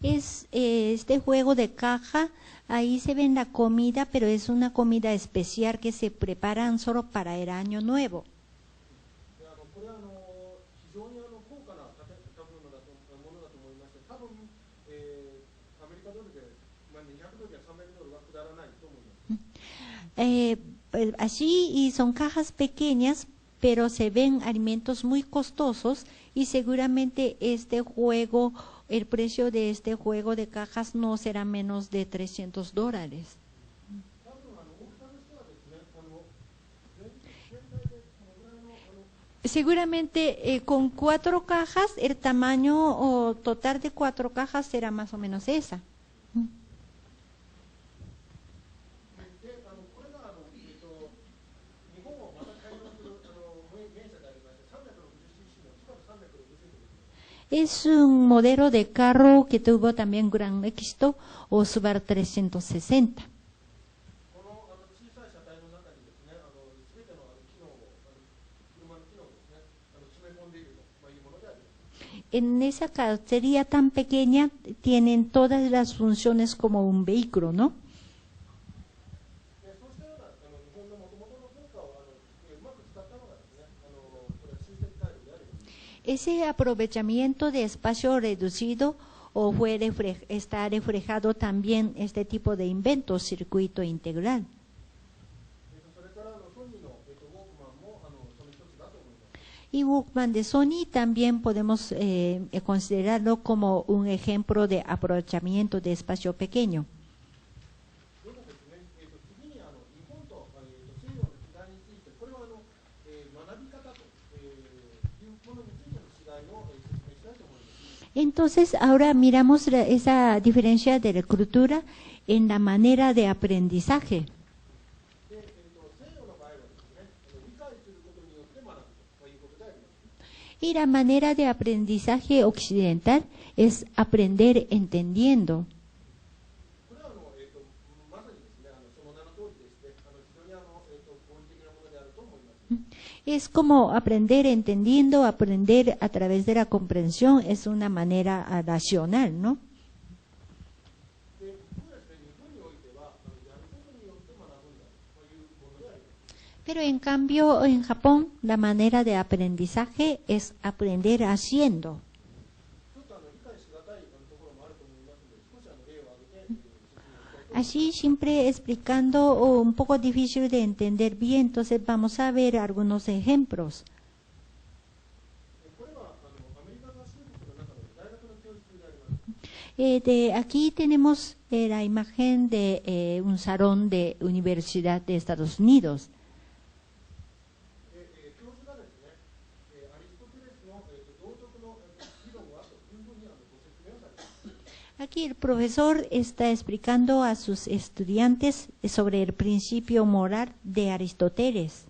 Es este juego de caja, ahí se ven la comida, pero es una comida especial que se preparan solo para el año nuevo. Pues allí y son cajas pequeñas, pero se ven alimentos muy costosos y seguramente este juego, el precio de este juego de cajas no será menos de $300. Seguramente con 4 cajas, el tamaño o total de 4 cajas será más o menos esa. Es un modelo de carro que tuvo también gran éxito, o Subaru 360. En esa carrocería tan pequeña tienen todas las funciones como un vehículo, ¿no? Ese aprovechamiento de espacio reducido o está reflejado también este tipo de invento, circuito integral. Y Walkman de Sony también podemos considerarlo como un ejemplo de aprovechamiento de espacio pequeño. Entonces, ahora miramos esa diferencia de la cultura en la manera de aprendizaje. Y la manera de aprendizaje occidental es aprender entendiendo. Es como aprender entendiendo, aprender a través de la comprensión, es una manera racional, ¿no? Pero en cambio, en Japón, la manera de aprendizaje es aprender haciendo. Así, siempre explicando un poco difícil de entender bien, entonces vamos a ver algunos ejemplos. Aquí tenemos la imagen de un salón de Universidad de Estados Unidos. Aquí el profesor está explicando a sus estudiantes sobre el principio moral de Aristóteles.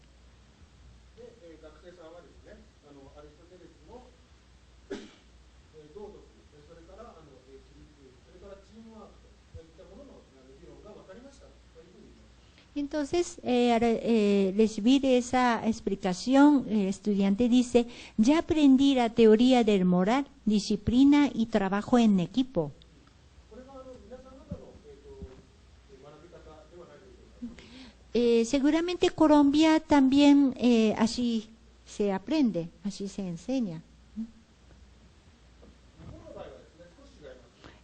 Entonces, al recibir esa explicación, el estudiante dice, ya aprendí la teoría del moral, disciplina y trabajo en equipo. Seguramente Colombia también así se aprende, así se enseña.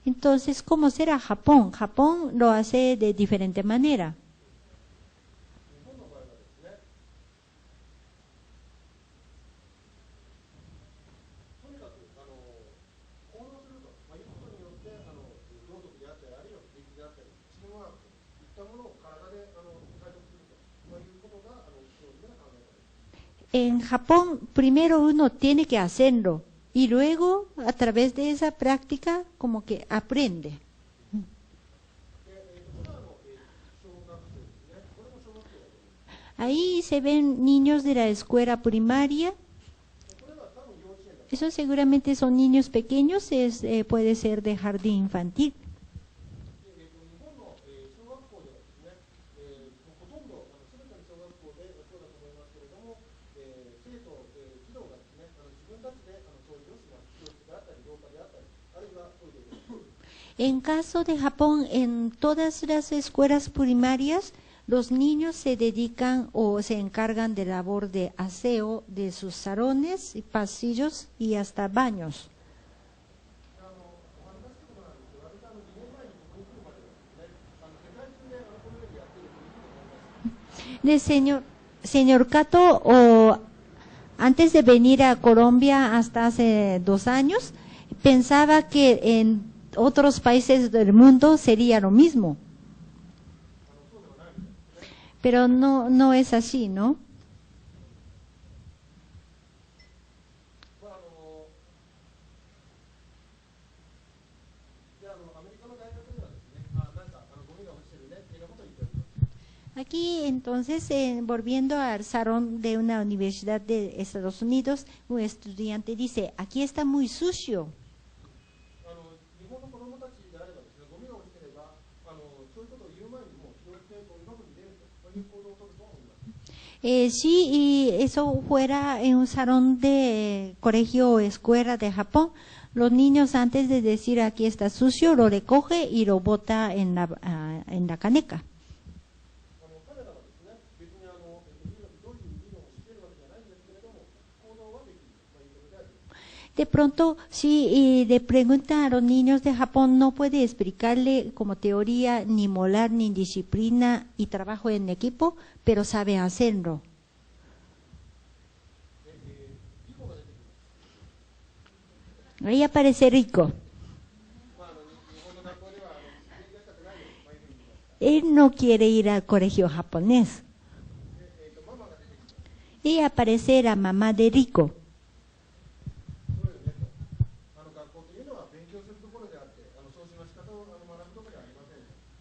Entonces, ¿cómo será Japón? Japón lo hace de diferente manera. En Japón, primero uno tiene que hacerlo y luego, a través de esa práctica, como que aprende. Ahí se ven niños de la escuela primaria. Eso seguramente son niños pequeños, puede ser de jardín infantil. En caso de Japón, en todas las escuelas primarias, los niños se dedican o se encargan de labor de aseo de sus salones y pasillos y hasta baños. Señor Kato, antes de venir a Colombia hasta hace 2 años, pensaba que en otros países del mundo sería lo mismo. Pero no es así, ¿no? Aquí entonces, volviendo al salón de una universidad de Estados Unidos, un estudiante dice, aquí está muy sucio. Sí, y eso fuera en un salón de colegio o escuela de Japón, los niños antes de decir aquí está sucio, lo recoge y lo bota en la caneca. De pronto, si le pregunta a los niños de Japón, no puede explicarle como teoría ni moral, ni disciplina y trabajo en equipo, pero sabe hacerlo. Ahí aparece Rico. Él no quiere ir al colegio japonés. Y aparece la mamá de Rico.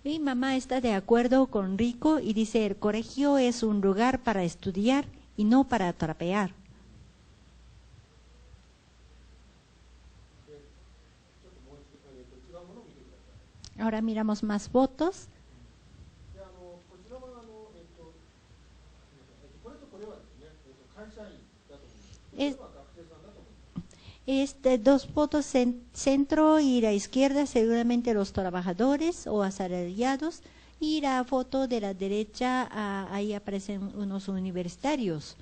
Y mamá está de acuerdo con Rico y dice, el colegio es un lugar para estudiar y no para trapear. Ahora miramos más fotos. Dos fotos, centro y la izquierda seguramente los trabajadores o asalariados, y la foto de la derecha, ahí aparecen unos universitarios.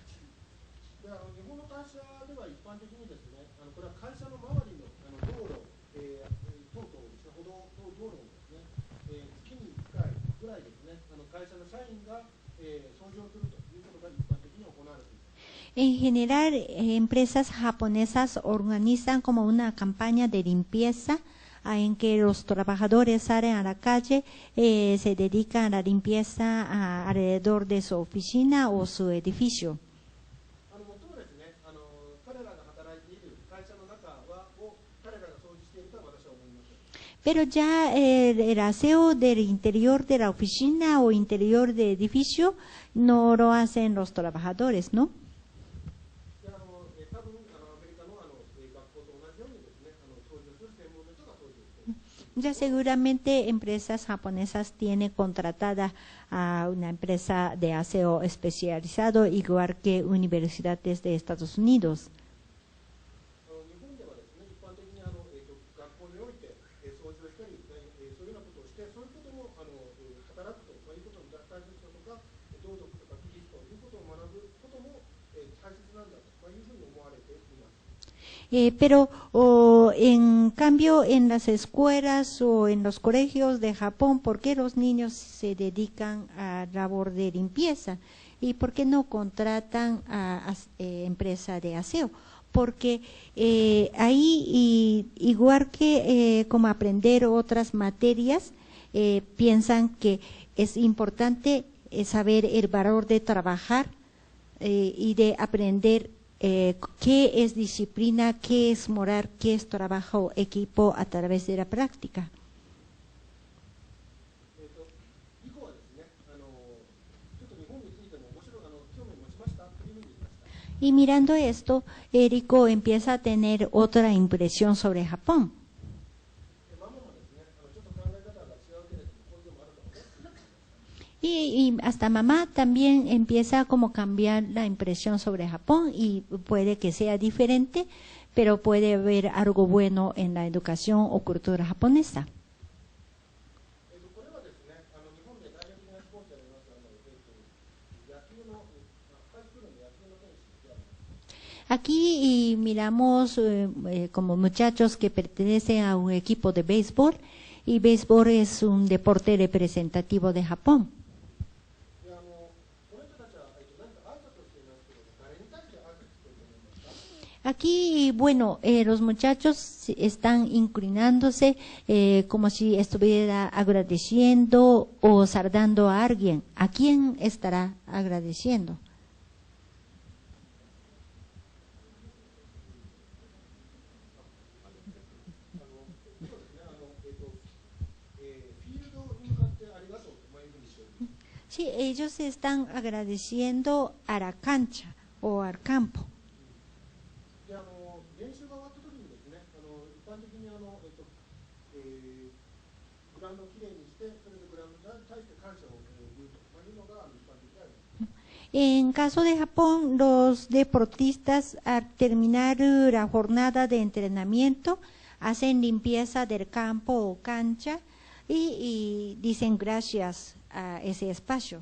En general, empresas japonesas organizan como una campaña de limpieza en que los trabajadores salen a la calle, se dedican a la limpieza alrededor de su oficina o su edificio. Pero ya el aseo del interior de la oficina o interior del edificio no lo hacen los trabajadores, ¿no? Ya seguramente empresas japonesas tienen contratada a una empresa de aseo especializado, igual que universidades de Estados Unidos. Pero en cambio en las escuelas o en los colegios de Japón, ¿por qué los niños se dedican a labor de limpieza? ¿Y por qué no contratan a empresa de aseo? Porque ahí, igual que como aprender otras materias, piensan que es importante saber el valor de trabajar y de aprender qué es disciplina, qué es moral, qué es trabajo equipo a través de la práctica. Y mirando esto, Eriko empieza a tener otra impresión sobre Japón. Y hasta mamá también empieza como cambiar la impresión sobre Japón, y puede que sea diferente, pero puede haber algo bueno en la educación o cultura japonesa. Aquí miramos como muchachos que pertenecen a un equipo de béisbol, y béisbol es un deporte representativo de Japón. Aquí, bueno, los muchachos están inclinándose como si estuviera agradeciendo o saludando a alguien. ¿A quién estará agradeciendo? Sí, ellos están agradeciendo a la cancha o al campo. En caso de Japón, los deportistas al terminar la jornada de entrenamiento hacen limpieza del campo o cancha y dicen gracias a ese espacio.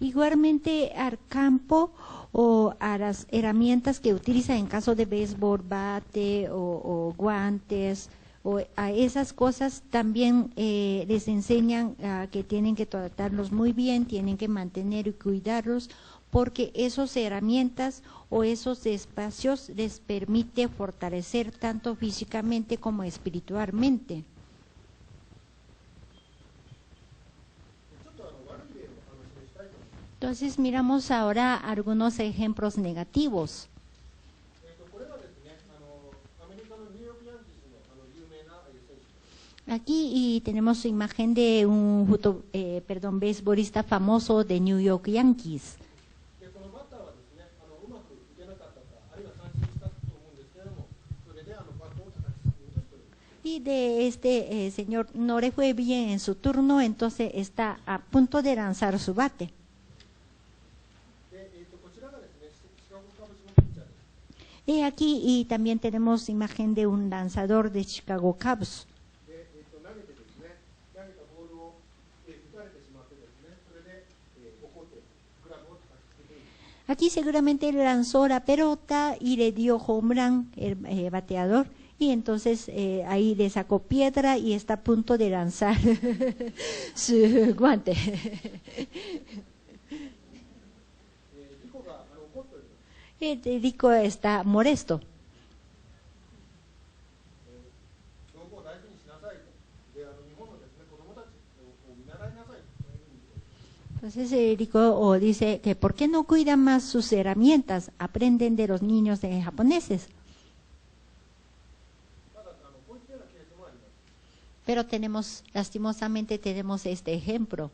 Igualmente al campo o a las herramientas que utiliza en caso de béisbol, bate o guantes, o a esas cosas también les enseñan que tienen que tratarlos muy bien, tienen que mantener y cuidarlos, porque esas herramientas o esos espacios les permite fortalecer tanto físicamente como espiritualmente. Entonces miramos ahora algunos ejemplos negativos. Aquí tenemos imagen de un beisbolista famoso de New York Yankees. Y de este señor no le fue bien en su turno, entonces está a punto de lanzar su bate. Y aquí también tenemos imagen de un lanzador de Chicago Cubs. Aquí seguramente lanzó la pelota y le dio home run el bateador, y entonces ahí le sacó piedra y está a punto de lanzar su guante. El Rico está molesto. Entonces Rico dice que ¿por qué no cuidan más sus herramientas? Aprenden de los niños japoneses. Pero lastimosamente tenemos este ejemplo.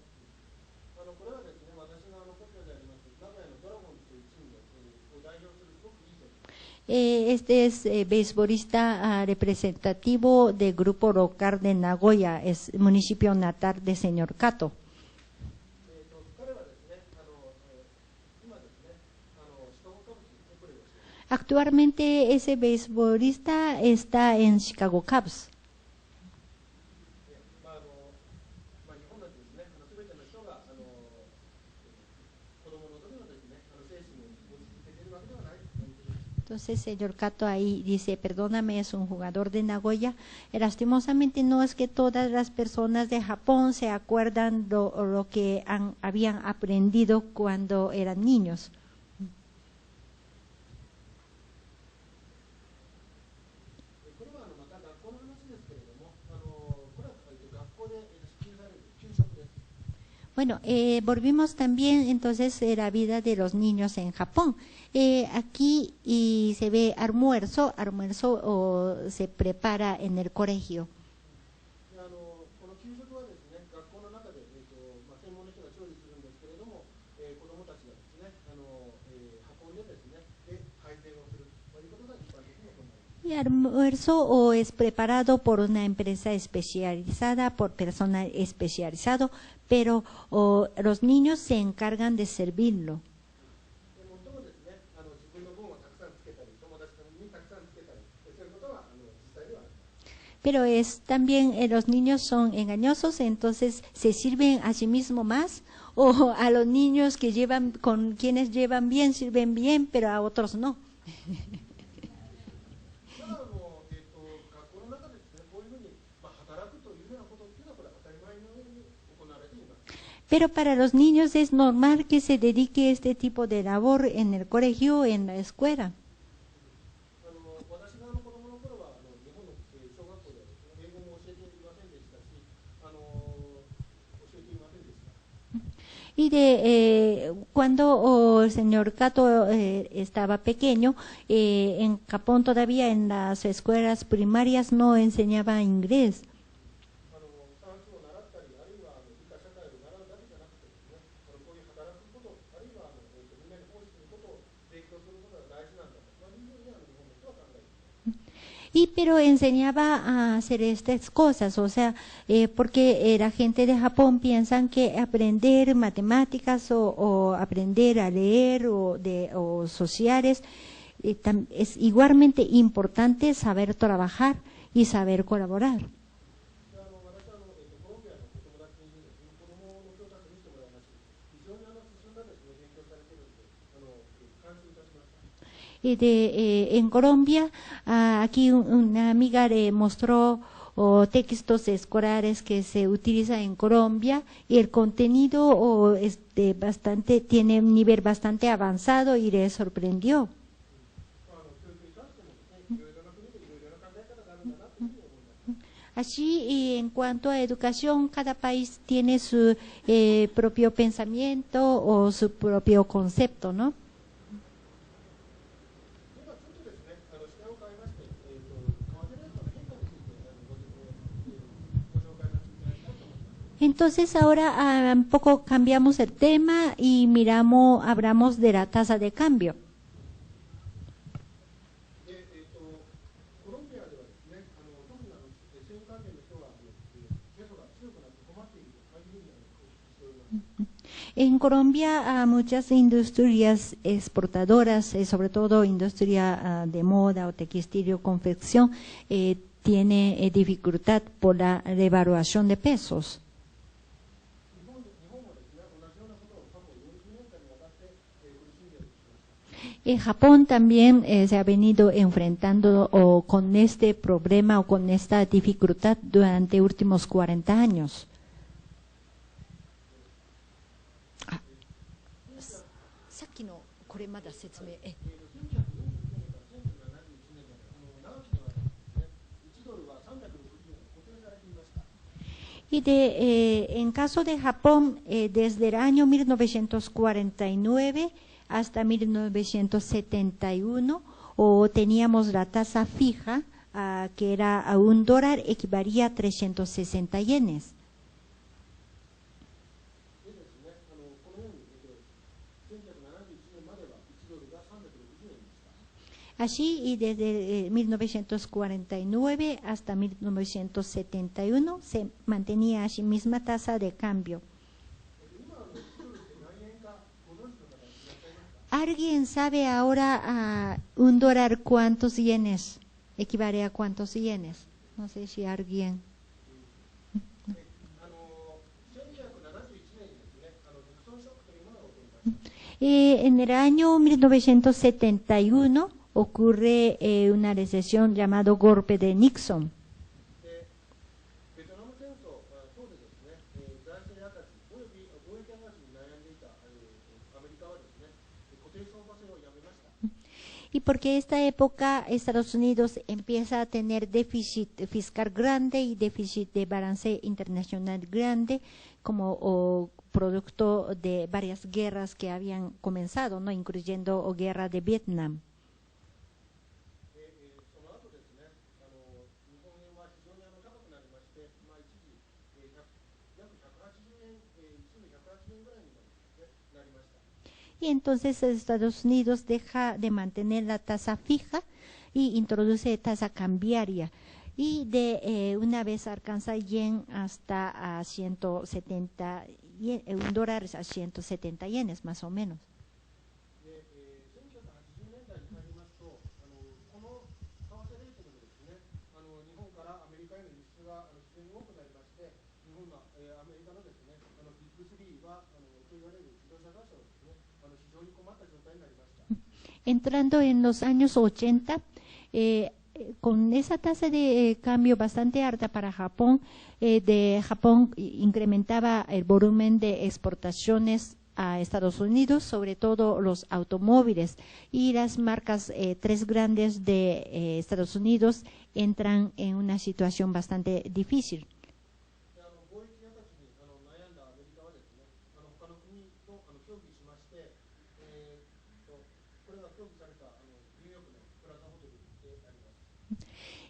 Este es beisbolista representativo del grupo local de Nagoya, es municipio natal de señor Kato. Actualmente ese beisbolista está en Chicago Cubs. Entonces, señor Kato ahí dice, perdóname, es un jugador de Nagoya. Lastimosamente no es que todas las personas de Japón se acuerdan lo que habían aprendido cuando eran niños. Bueno, volvimos también entonces a la vida de los niños en Japón. Aquí se ve almuerzo o se prepara en el colegio. Y almuerzo o es preparado por una empresa especializada, por personal especializado, pero los niños se encargan de servirlo. Pero es también los niños son engañosos, entonces se sirven a sí mismos más, o a los niños que llevan con quienes llevan bien sirven bien, pero a otros no. Pero para los niños es normal que se dedique este tipo de labor en el colegio, en la escuela. Y cuando el señor Kato estaba pequeño, en Japón todavía en las escuelas primarias no enseñaba inglés. Y pero enseñaba a hacer estas cosas, o sea, porque la gente de Japón piensan que aprender matemáticas o aprender a leer o sociales es igualmente importante saber trabajar y saber colaborar. En Colombia, aquí una amiga le mostró textos escolares que se utilizan en Colombia y el contenido tiene un nivel bastante avanzado y le sorprendió. Así, y en cuanto a educación, cada país tiene su propio pensamiento o su propio concepto, ¿no? Entonces ahora un poco cambiamos el tema y hablamos de la tasa de cambio. En Colombia, muchas industrias exportadoras, sobre todo industria de moda o textil o confección, tiene dificultad por la devaluación de pesos. En Japón también se ha venido enfrentando con este problema o con esta dificultad durante últimos 40 años. Y en caso de Japón, desde el año 1949 hasta 1971, teníamos la tasa fija, que era a $1 equivalía a 360 yenes. Así, y desde 1949 hasta 1971 se mantenía así misma tasa de cambio. ¿Alguien sabe ahora a $1 cuántos yenes? ¿Equivale a cuántos yenes? No sé si alguien. En el año 1971 ocurre una recesión llamado golpe de Nixon. Y porque esta época Estados Unidos empieza a tener déficit fiscal grande y déficit de balance internacional grande como producto de varias guerras que habían comenzado, ¿no? Incluyendo guerra de Vietnam. Y entonces Estados Unidos deja de mantener la tasa fija y introduce tasa cambiaria. Y una vez alcanza yen hasta a 170 $1 a 170 yenes más o menos. Entrando en los años 80, con esa tasa de cambio bastante alta para Japón, Japón incrementaba el volumen de exportaciones a Estados Unidos, sobre todo los automóviles, y las marcas tres grandes de Estados Unidos entran en una situación bastante difícil.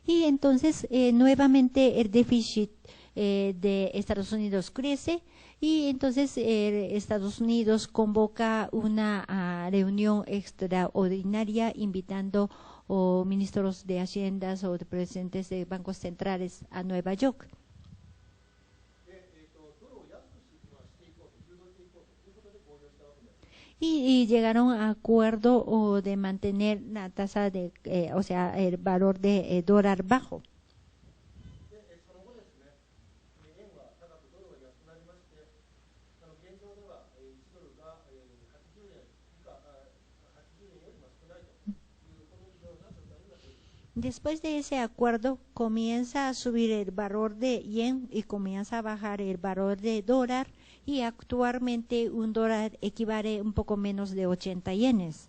Y entonces nuevamente el déficit de Estados Unidos crece y entonces Estados Unidos convoca una reunión extraordinaria invitando ministros de Haciendas o de presidentes de bancos centrales a Nueva York. Y llegaron a acuerdo de mantener la tasa de, o sea, el valor de dólar bajo. Después de ese acuerdo comienza a subir el valor de yen y comienza a bajar el valor de dólar, y actualmente un dólar equivale un poco menos de 80 yenes.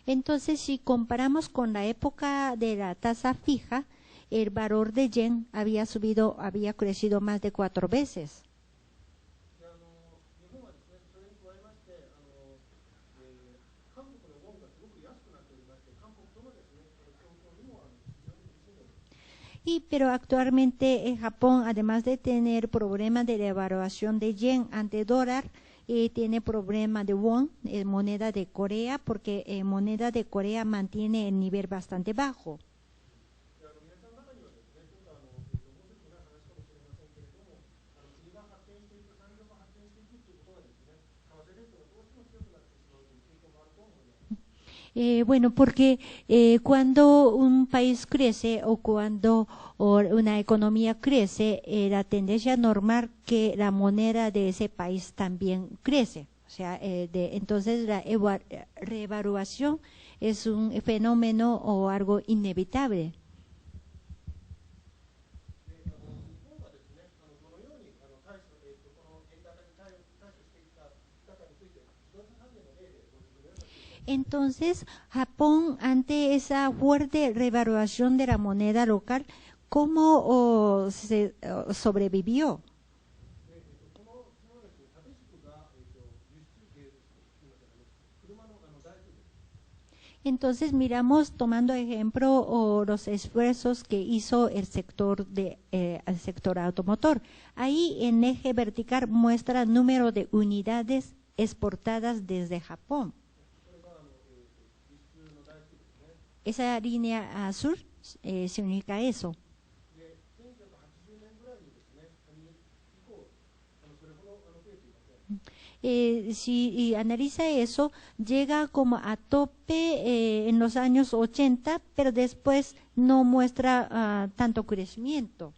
Entonces, si comparamos con la época de la tasa fija, el valor de yen había crecido más de 4 veces. Pero actualmente en Japón, además de tener problemas de devaluación de yen ante dólar, tiene problema de won, moneda de Corea, porque moneda de Corea mantiene el nivel bastante bajo. Bueno, porque cuando un país crece o cuando una economía crece, la tendencia normal que la moneda de ese país también crece. O sea, entonces la revaluación es un fenómeno o algo inevitable. Entonces, Japón, ante esa fuerte revaluación de la moneda local, ¿cómo sobrevivió? Entonces miramos, tomando ejemplo, los esfuerzos que hizo el sector automotor. Ahí en eje vertical muestra el número de unidades exportadas desde Japón. Esa línea azul significa eso. Si analiza eso, llega como a tope en los años 80, pero después no muestra tanto crecimiento.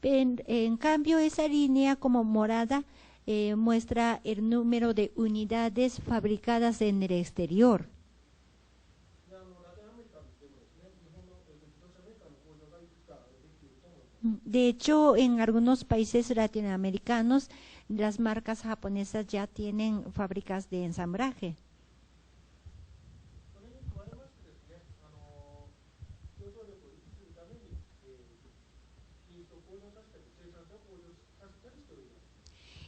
En cambio, esa línea como morada muestra el número de unidades fabricadas en el exterior. De hecho, en algunos países latinoamericanos, las marcas japonesas ya tienen fábricas de ensamblaje.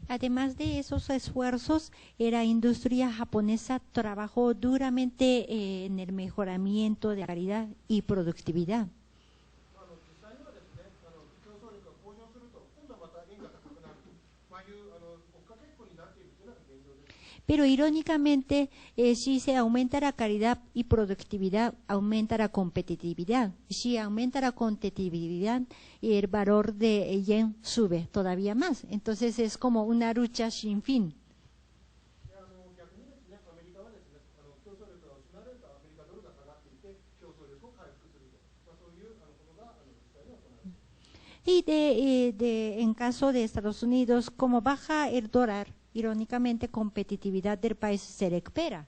Además de esos esfuerzos, la industria japonesa trabajó duramente en el mejoramiento de la calidad y productividad. Pero irónicamente, si se aumenta la calidad y productividad, aumenta la competitividad. Si aumenta la competitividad, el valor de yen sube todavía más. Entonces es como una lucha sin fin. Y en caso de Estados Unidos, como baja el dólar, irónicamente, competitividad del país se recupera.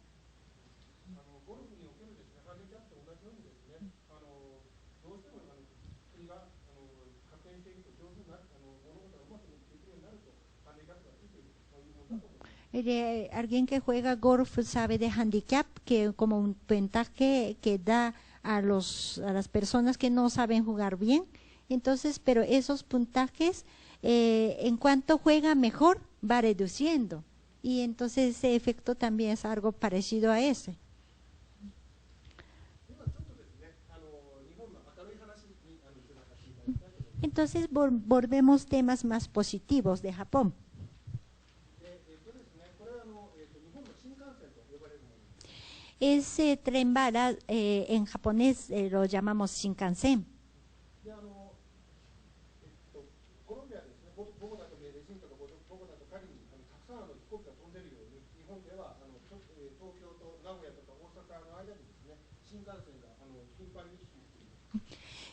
Alguien que juega golf sabe de handicap, que como un ventaja que da a las personas que no saben jugar bien. Entonces, pero esos puntajes, en cuanto juega mejor, va reduciendo. Y entonces ese efecto también es algo parecido a ese. Entonces volvemos temas más positivos de Japón. Ese tren bala, en japonés lo llamamos Shinkansen.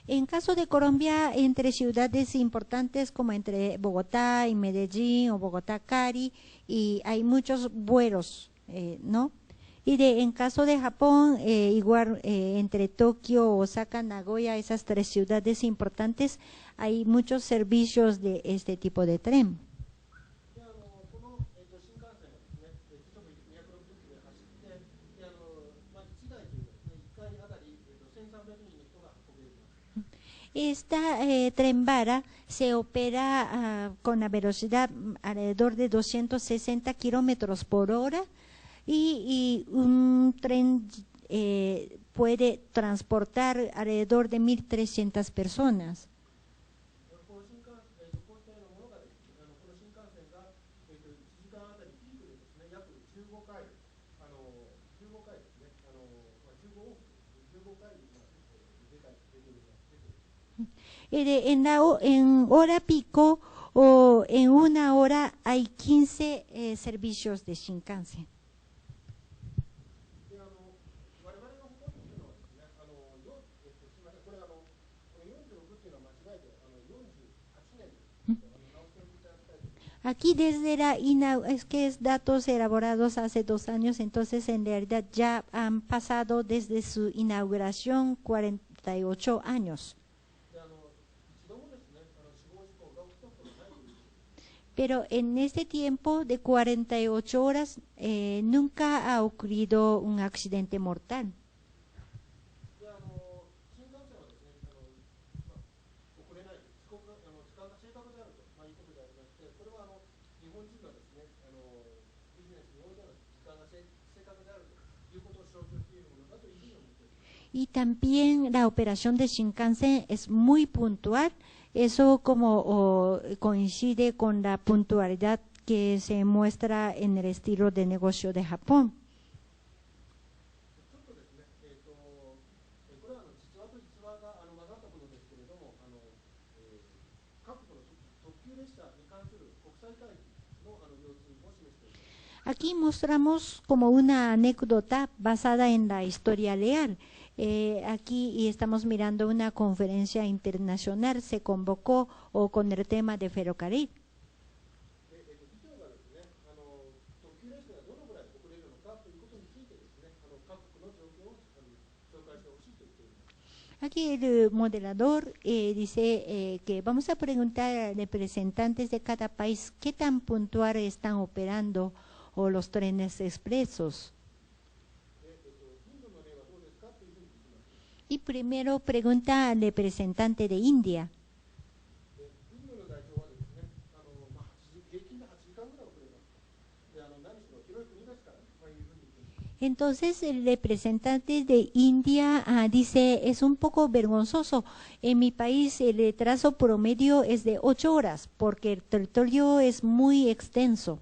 En caso de Colombia, entre ciudades importantes como entre Bogotá y Medellín o Bogotá-Cari, y hay muchos vuelos, ¿no? Y en caso de Japón, igual entre Tokio, Osaka, Nagoya, esas tres ciudades importantes, hay muchos servicios de este tipo de tren. Esta tren bala se opera con la velocidad alrededor de 260 kilómetros por hora y un tren puede transportar alrededor de 1.300 personas. En hora pico o en una hora hay 15 servicios de Shinkansen. Aquí desde es que es datos elaborados hace 2 años, entonces en realidad ya han pasado desde su inauguración 48 años. Pero en este tiempo de 48 horas nunca ha ocurrido un accidente mortal. Y también la operación de Shinkansen es muy puntual. Eso como coincide con la puntualidad que se muestra en el estilo de negocio de Japón. Aquí mostramos como una anécdota basada en la historia real. Aquí estamos mirando una conferencia internacional, se convocó con el tema de ferrocarril. Aquí el moderador dice que vamos a preguntar a representantes de cada país qué tan puntual están operando o los trenes expresos. Y primero pregunta al representante de India. Entonces el representante de India dice, es un poco vergonzoso, en mi país el retraso promedio es de 8 horas porque el territorio es muy extenso.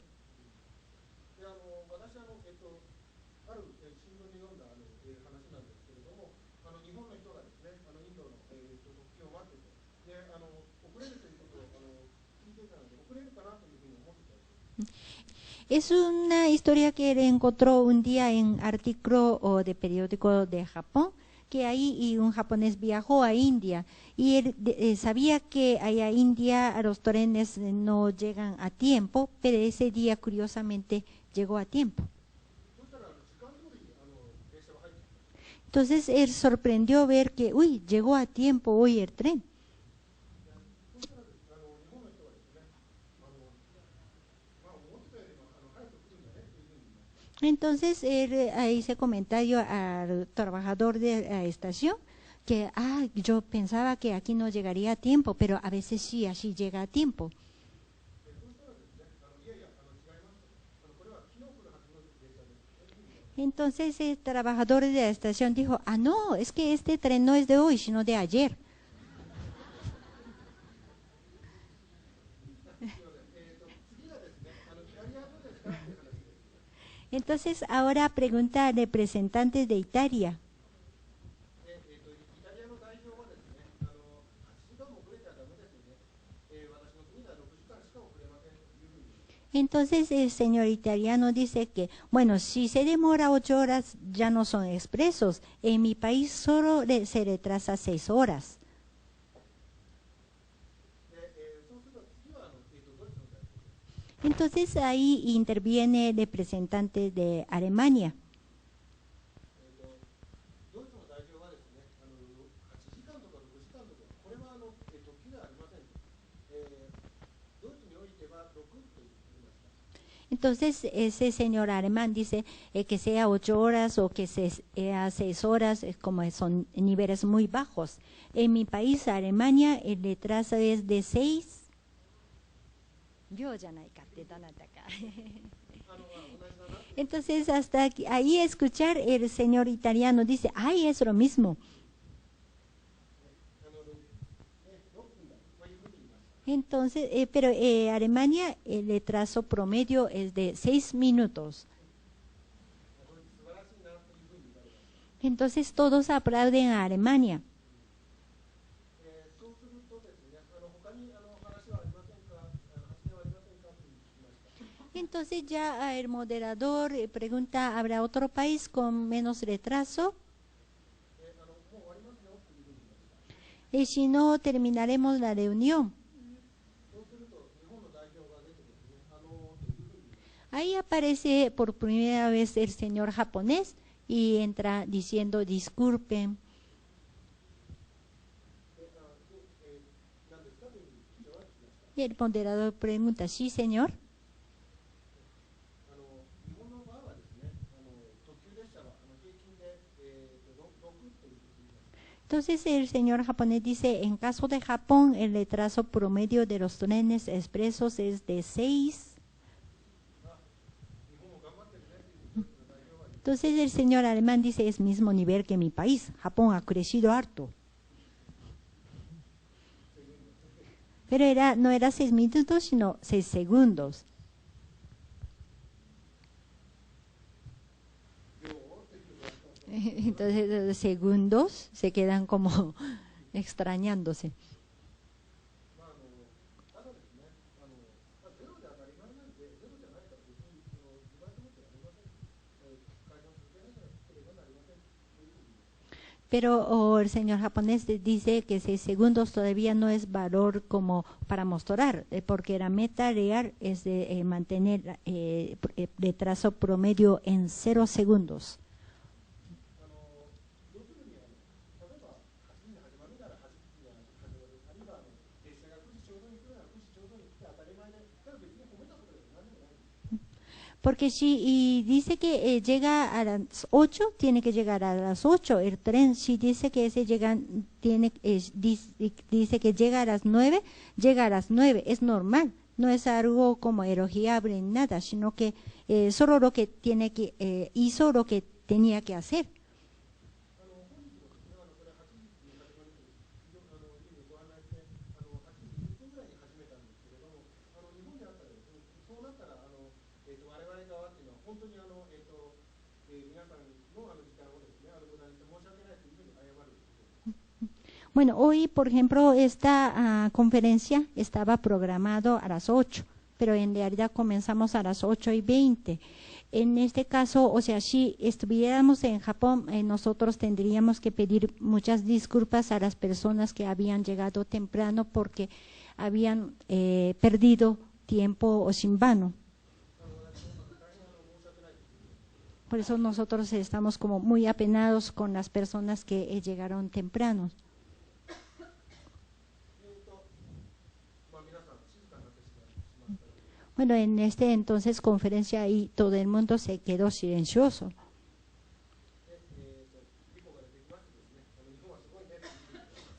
Es una historia que él encontró un día en artículo de periódico de Japón, que ahí y un japonés viajó a India y él sabía que allá en India los trenes no llegan a tiempo, pero ese día curiosamente llegó a tiempo. Entonces él sorprendió ver que, uy, llegó a tiempo hoy el tren. Entonces él hizo comentario al trabajador de la estación que, yo pensaba que aquí no llegaría a tiempo, pero a veces sí, así llega a tiempo. Entonces el trabajador de la estación dijo, no, es que este tren no es de hoy, sino de ayer. Entonces ahora pregunta al representante de Italia. Entonces el señor italiano dice que, bueno, si se demora 8 horas ya no son expresos. En mi país solo se retrasa 6 horas. Entonces ahí interviene el representante de Alemania. Entonces ese señor alemán dice que sea 8 horas o que sea 6 horas, como son niveles muy bajos. En mi país, Alemania, el retraso es de 6. Entonces hasta aquí, ahí escuchar el señor italiano dice, es lo mismo. Entonces, pero Alemania el retraso promedio es de 6 minutos. Entonces todos aplauden a Alemania. Entonces ya el moderador pregunta, ¿habrá otro país con menos retraso? Y si no, terminaremos la reunión. Ahí aparece por primera vez el señor japonés y entra diciendo, disculpen. Y el moderador pregunta, ¿sí, señor? Entonces el señor japonés dice, en caso de Japón, el retraso promedio de los trenes expresos es de 6. Entonces el señor alemán dice, es mismo nivel que mi país. Japón ha crecido harto. Pero no era 6 minutos, sino 6 segundos. Entonces los segundos se quedan como extrañándose. Pero el señor japonés dice que 6 segundos todavía no es valor como para mostrar, porque la meta real es de mantener retraso promedio en 0 segundos. Porque si dice que llega a las 8, tiene que llegar a las 8. El tren, si dice que dice que llega a las 9, llega a las 9. Es normal. No es algo como elogiable en nada, sino que solo lo que hizo lo que tenía que hacer. Bueno, hoy, por ejemplo, esta conferencia estaba programado a las 8, pero en realidad comenzamos a las 8:20. En este caso, o sea, si estuviéramos en Japón, nosotros tendríamos que pedir muchas disculpas a las personas que habían llegado temprano porque habían perdido tiempo o sin vano. Por eso nosotros estamos como muy apenados con las personas que llegaron temprano. Bueno, en este entonces conferencia ahí todo el mundo se quedó silencioso.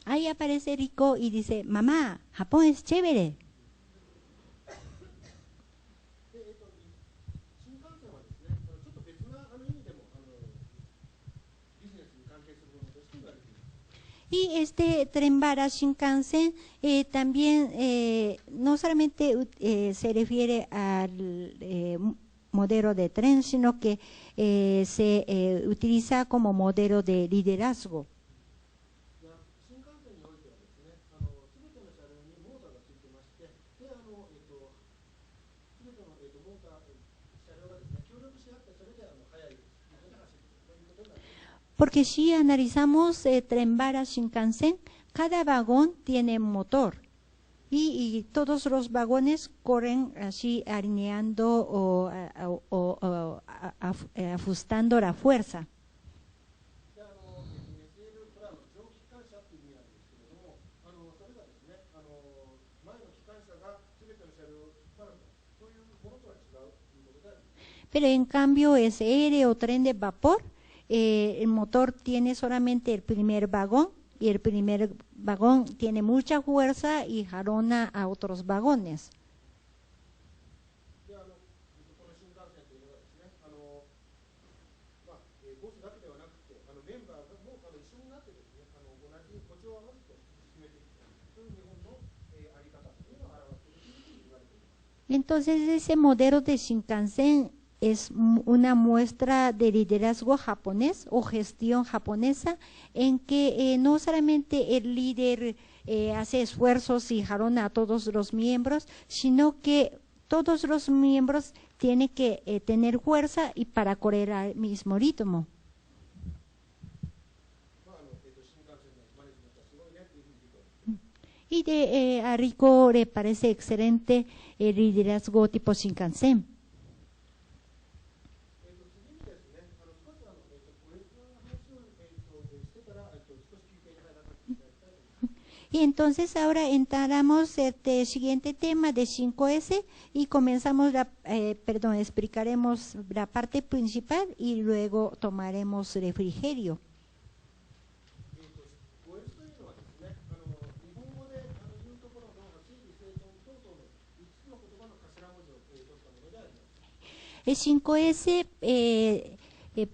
Ahí aparece Rico y dice, mamá, Japón es chévere. Y este tren bala Shinkansen también no solamente se refiere al modelo de tren, sino que se utiliza como modelo de liderazgo. Porque si analizamos tren bala Shinkansen, cada vagón tiene motor y todos los vagones corren así alineando o ajustando la fuerza. Pero en cambio SR o tren de vapor, el motor tiene solamente el primer vagón y el primer vagón tiene mucha fuerza y jalona a otros vagones. Entonces ese modelo de Shinkansen es una muestra de liderazgo japonés o gestión japonesa en que no solamente el líder hace esfuerzos y jalona a todos los miembros, sino que todos los miembros tienen que tener fuerza y para correr al mismo ritmo. Y a Rico le parece excelente el liderazgo tipo Shinkansen. Y entonces ahora entramos este siguiente tema de 5S y comenzamos explicaremos la parte principal y luego tomaremos refrigerio. El 5S,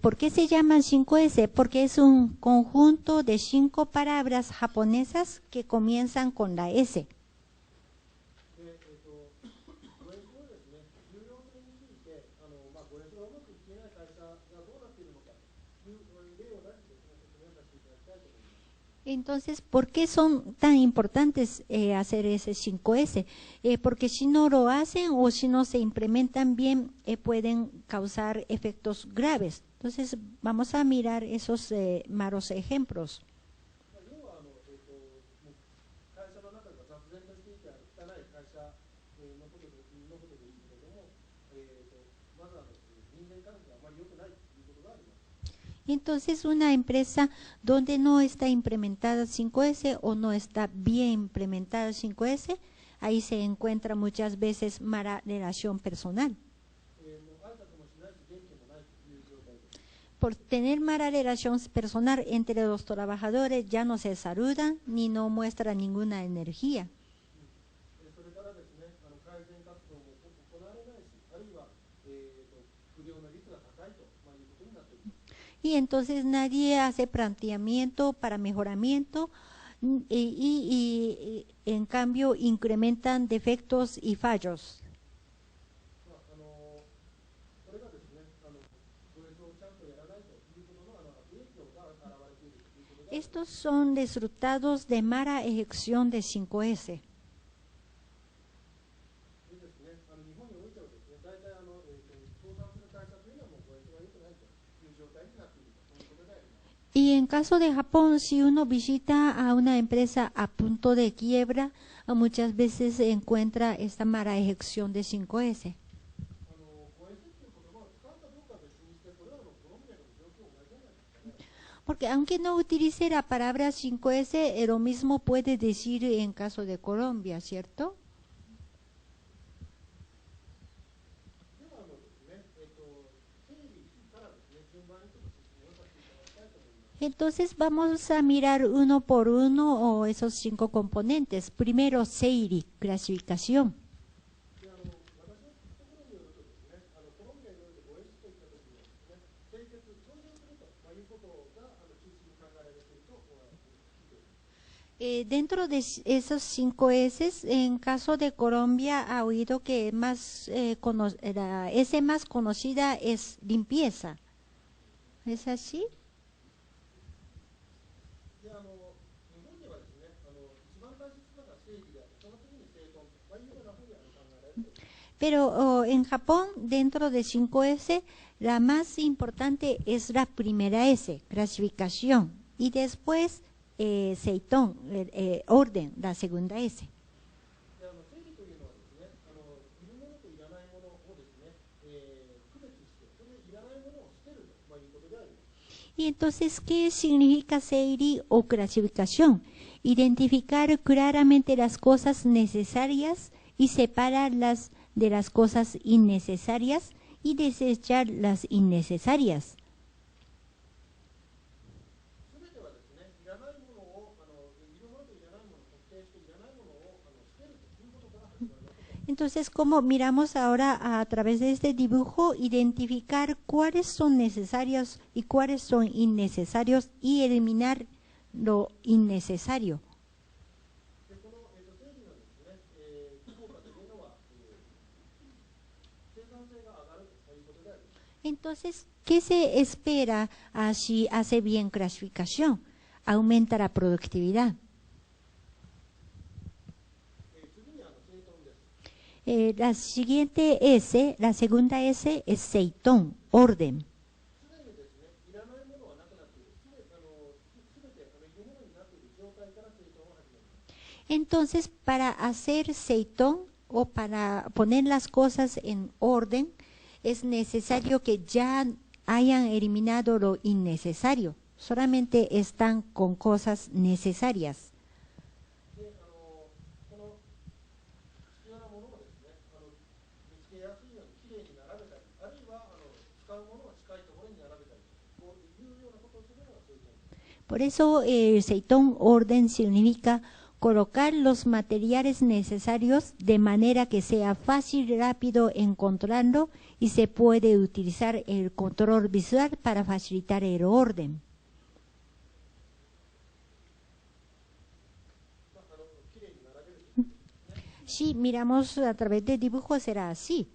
¿por qué se llaman 5S? Porque es un conjunto de 5 palabras japonesas que comienzan con la S. Entonces, ¿por qué son tan importantes hacer ese 5S? Porque si no lo hacen o si no se implementan bien, pueden causar efectos graves. Entonces, vamos a mirar esos malos ejemplos. Entonces, una empresa donde no está implementada 5S o no está bien implementada 5S, ahí se encuentra muchas veces mala relación personal. Por tener mala relación personal entre los trabajadores, ya no se saludan ni no muestra ninguna energía. Y entonces nadie hace planteamiento para mejoramiento y en cambio incrementan defectos y fallos. Estos son resultados de mala ejecución de 5S. caso de Japón, si uno visita a una empresa a punto de quiebra, muchas veces se encuentra esta mala ejecución de 5S. Porque aunque no utilice la palabra 5S, lo mismo puede decir en caso de Colombia, ¿cierto? Entonces vamos a mirar uno por uno o esos 5 componentes. Primero, seiri, clasificación. Dentro de esos 5 S, en caso de Colombia, ha oído que más, la S más conocida es limpieza. ¿Es así? Pero en Japón, dentro de 5S, la más importante es la primera S, clasificación, y después seitón, orden, la segunda S. Y entonces, ¿qué significa seiri o clasificación? Identificar claramente las cosas necesarias y separarlas de las cosas innecesarias y desechar las innecesarias. Entonces, como miramos ahora a través de este dibujo, identificar cuáles son necesarios y cuáles son innecesarios y eliminar lo innecesario. Entonces, ¿qué se espera si hace bien clasificación? Aumenta la productividad. La siguiente S, la segunda S es seitón, orden. Entonces, para hacer seitón o para poner las cosas en orden, es necesario que ya hayan eliminado lo innecesario. Solamente están con cosas necesarias. Por eso el seitón orden significa colocar los materiales necesarios de manera que sea fácil y rápido encontrarlo y se puede utilizar el control visual para facilitar el orden. Si miramos a través de dibujo será así.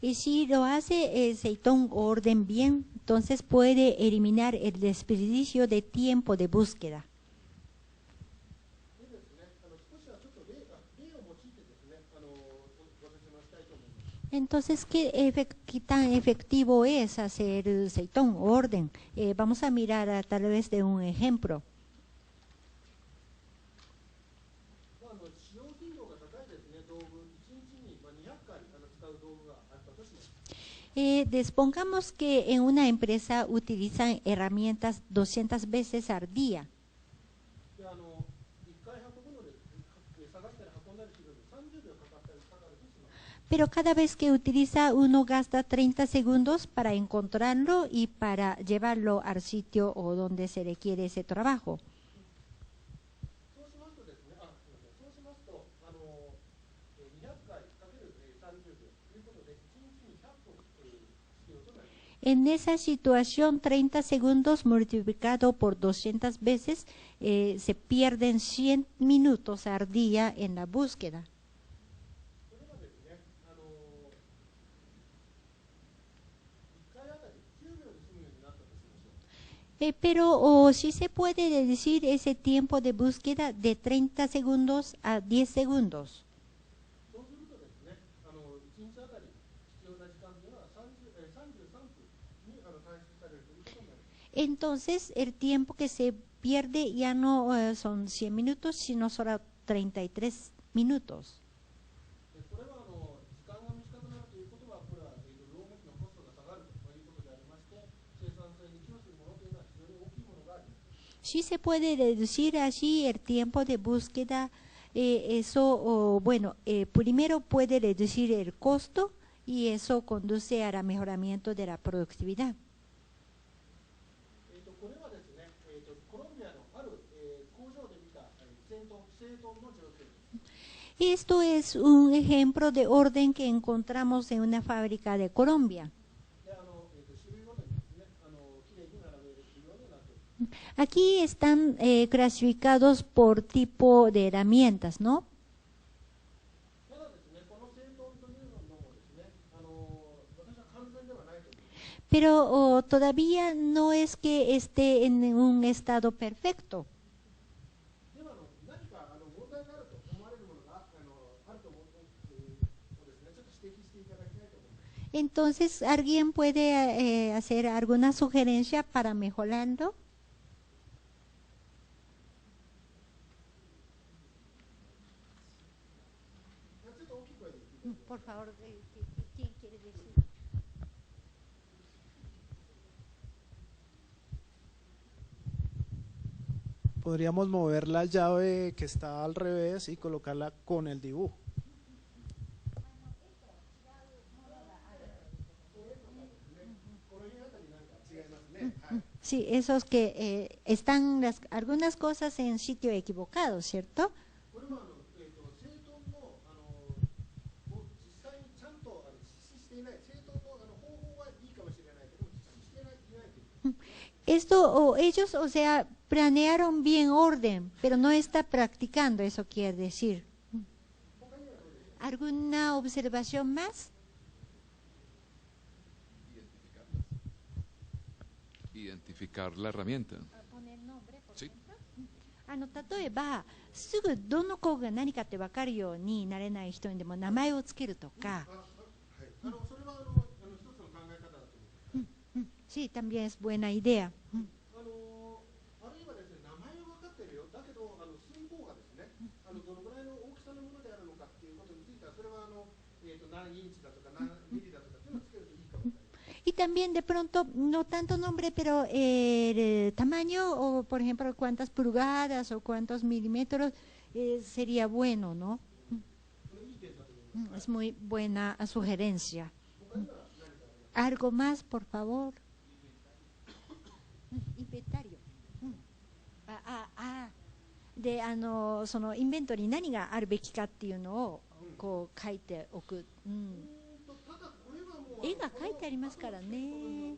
Y si lo hace el seitón orden bien, entonces puede eliminar el desperdicio de tiempo de búsqueda. Entonces, ¿qué tan efectivo es hacer el seitón orden? Vamos a mirar a través de un ejemplo. Dispongamos que en una empresa utilizan herramientas 200 veces al día. Pero cada vez que utiliza uno gasta 30 segundos para encontrarlo y para llevarlo al sitio o donde se requiere ese trabajo. En esa situación, 30 segundos multiplicado por 200 veces, se pierden 100 minutos al día en la búsqueda. Pero sí se puede reducir ese tiempo de búsqueda de 30 segundos a 10 segundos. 1日あたり必要な時間というのは33分に短縮されるということになります。Entonces, el tiempo que se pierde ya no son 100 minutos, sino solo 33 minutos. これは時間が短くなるということは、これは労務費のコストが下がるということでありまして、生産性に寄与するものというのは非常に大きいものがあります。Sí se puede reducir allí el tiempo de búsqueda. Eso, bueno, primero puede reducir el costo y eso conduce al mejoramiento de la productividad. これはですね、コロンビアのある、工場で見た整頓の状況です。Esto es un ejemplo de orden que encontramos en una fábrica de Colombia. Aquí están clasificados por tipo de herramientas, ¿no? Pero todavía no es que esté en un estado perfecto. Entonces, ¿alguien puede hacer alguna sugerencia para mejorarlo? Por favor, ¿quién quiere decir? Podríamos mover la llave que está al revés y colocarla con el dibujo. Sí, esos que están algunas cosas en sitio equivocado, ¿cierto? Esto, ellos, o sea, planearon bien orden, pero no está practicando, eso quiere decir. ¿Alguna observación más? Identificar la herramienta. ¿Poner nombre, por Sí. ejemplo? 例えば、すぐどの工具が何かって分かるようになれない人にでも名前をつけるとか。Sí, también es buena idea. あるいはですね、名前は分かってるよ。だけど寸法がですね、どのぐらいの大きさのものであるのかっていうことについては、それは何インチだとか何ミリだとかっていうのをつけるといいかもしれない。Y también de pronto, no tanto nombre, pero el tamaño, o por ejemplo, cuántas pulgadas o cuántos milímetros sería bueno, ¿no? Es muy buena sugerencia. ¿Algo más, por favor? Inventario. で、そのインベントリーに何があるべきかっていうのをこう書いておく。絵が書いてありますからね。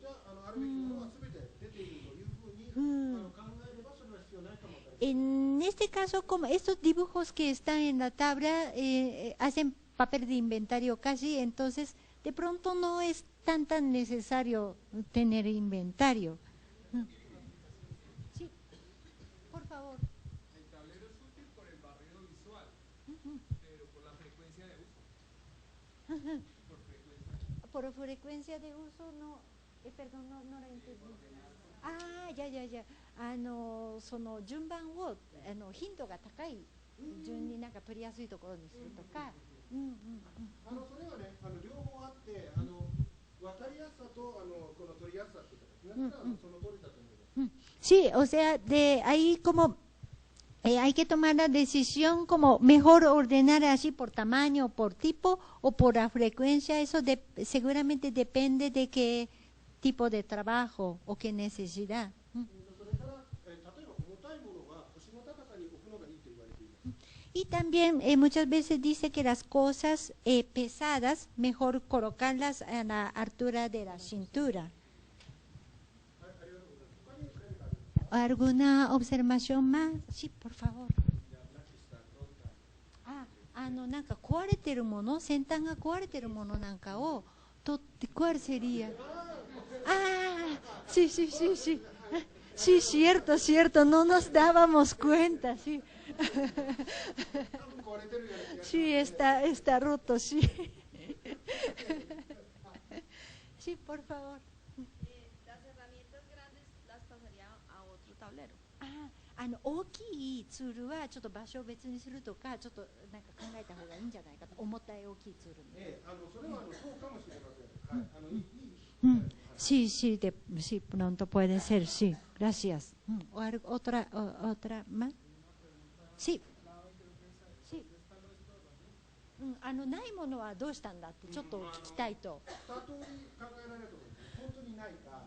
En este caso, como estos dibujos que están en la tabla hacen papel de inventario casi, entonces de pronto no es tan necesario tener inventario. Sí, por favor. El tablero es útil por el barrido visual, pero por la frecuencia de uso. Por frecuencia de uso no, perdón, no la entendí. その順番を頻度が高い順になんか取りやすいところにするとか。それはね、両方あって、分かりやすさとこの取りやすさっていうか、その通りだと思います。Sí, o sea, de ahí como hay que tomar la decisión como mejor ordenar así por tamaño, por tipo o por la frecuencia. Eso seguramente depende de qué tipo de trabajo o qué necesidad. Y también muchas veces dice que las cosas pesadas mejor colocarlas a la altura de la cintura. ¿Alguna observación más? Sí, por favor. なんか壊れてるもの、先端が壊れてるものなんかを取って、¿cuál sería? Sí, sí, sí, sí. Sí, cierto, cierto, no nos dábamos cuenta, sí. Sí, está roto, sí. Sí, por favor. Las herramientas grandes las pasaría a otro tablero. 大きいツールはちょっと場所を別にするとか、ちょっとなんか考えた方がいいんじゃないかと、重たい大きいツールに。それはそうかもしれません。はい、いい。Sí, sí, sí, pronto puede ser, sí. Gracias. Otra más. Sí. Sí. ないものはどうしたんだってちょっと聞きたいと。2通り考えられると思うんです。本当にないか、